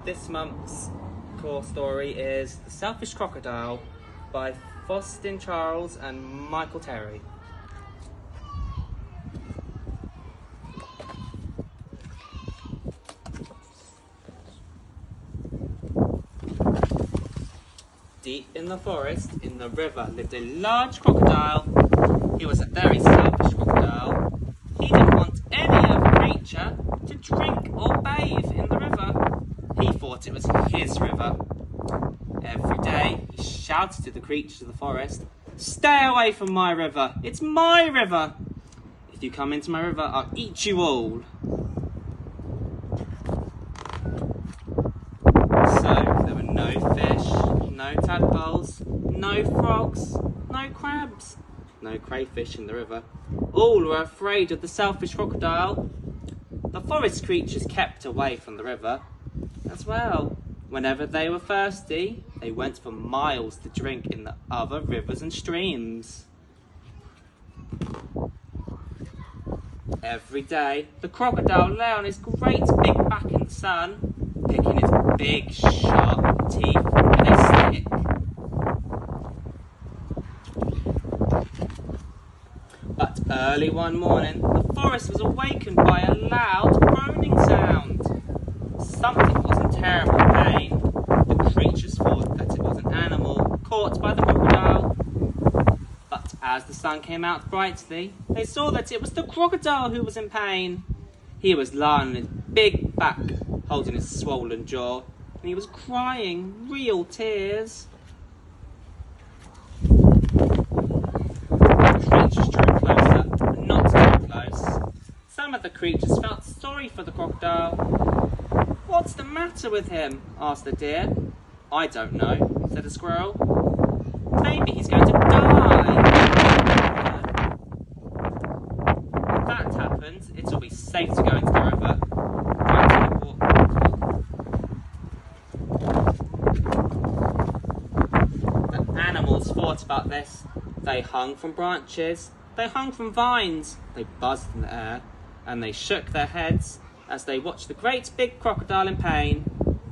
This month's core story is The Selfish Crocodile by Faustin Charles and Michael Terry. Deep in the forest, in the river, lived a large crocodile. He was a very selfish crocodile. He didn't want any other creature to drink or bathe in the river. He thought it was his river. Every day, he shouted to the creatures of the forest, "Stay away from my river! It's my river! If you come into my river, I'll eat you all." So, there were no fish, no tadpoles, no frogs, no crabs, no crayfish in the river. All were afraid of the selfish crocodile. The forest creatures kept away from the river as well. Whenever they were thirsty, they went for miles to drink in the other rivers and streams. Every day, the crocodile lay on his great big back in the sun, picking his big, sharp teeth with a stick. But early one morning, the forest was awakened by a loud groaning sound. Something was in terrible pain. The creatures thought that it was an animal caught by the crocodile. But as the sun came out brightly, they saw that it was the crocodile who was in pain. He was lying on his big back, holding his swollen jaw, and he was crying real tears. The creatures drew closer, but not too close. Some of the creatures felt sorry for the crocodile. "What's the matter with him?" asked the deer. "I don't know," said a squirrel. "Maybe he's going to die." If that happens, it'll be safe to go into the river. The animals thought about this. They hung from branches, they hung from vines, they buzzed in the air, and they shook their heads as they watched the great big crocodile in pain.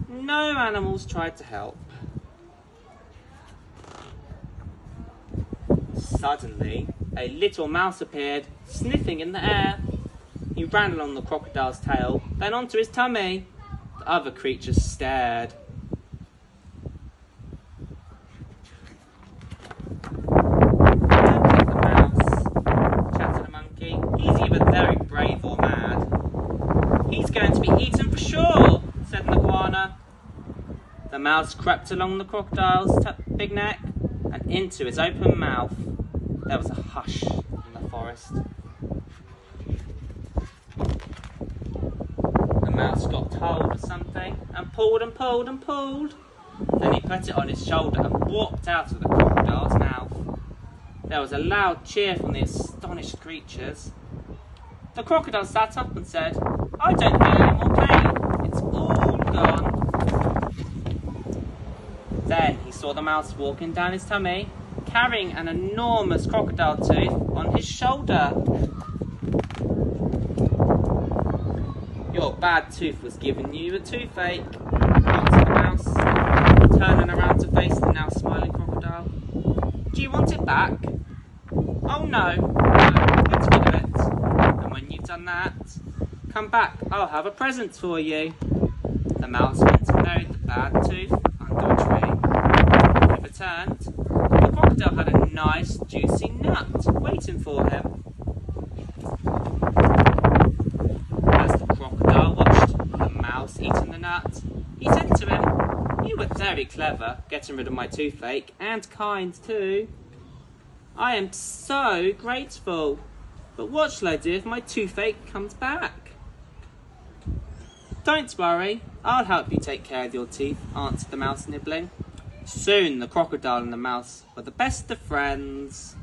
No animals tried to help. Suddenly, a little mouse appeared, sniffing in the air. He ran along the crocodile's tail, then onto his tummy. The other creatures stared. "Don't the mouse," chattered a monkey. "He's either very brave or mad." "He's going to be eaten for sure," said an iguana. The mouse crept along the crocodile's big neck and into his open mouth. There was a hush in the forest. The mouse got hold of something and pulled and pulled and pulled. Then he put it on his shoulder and walked out of the crocodile's mouth. There was a loud cheer from the astonished creatures. The crocodile sat up and said, "I don't feel any more pain. It's all gone." Then he saw the mouse walking down his tummy, carrying an enormous crocodile tooth on his shoulder. "Your bad tooth was giving you a toothache," answered the mouse, turning around to face the now smiling crocodile. "Do you want it back?" "Oh no, let's rid of it. And when you've done that, come back, I'll have a present for you." The mouse went and buried the bad tooth under a tree. When he returned, the crocodile had a nice juicy nut waiting for him. As the crocodile watched the mouse eating the nut, he said to him, "You were very clever getting rid of my toothache, and kind too. I am so grateful. But what shall I do if my toothache comes back?" "Don't worry, I'll help you take care of your teeth," answered the mouse, nibbling. Soon the crocodile and the mouse were the best of friends.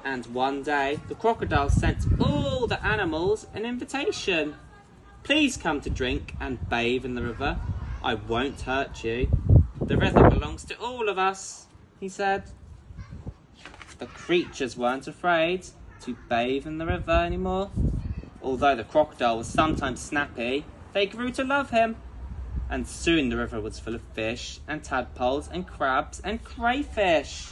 And one day, the crocodile sent all the animals an invitation. "Please come to drink and bathe in the river. I won't hurt you. The river belongs to all of us," he said. The creatures weren't afraid to bathe in the river anymore. Although the crocodile was sometimes snappy, they grew to love him. And soon the river was full of fish and tadpoles and crabs and crayfish.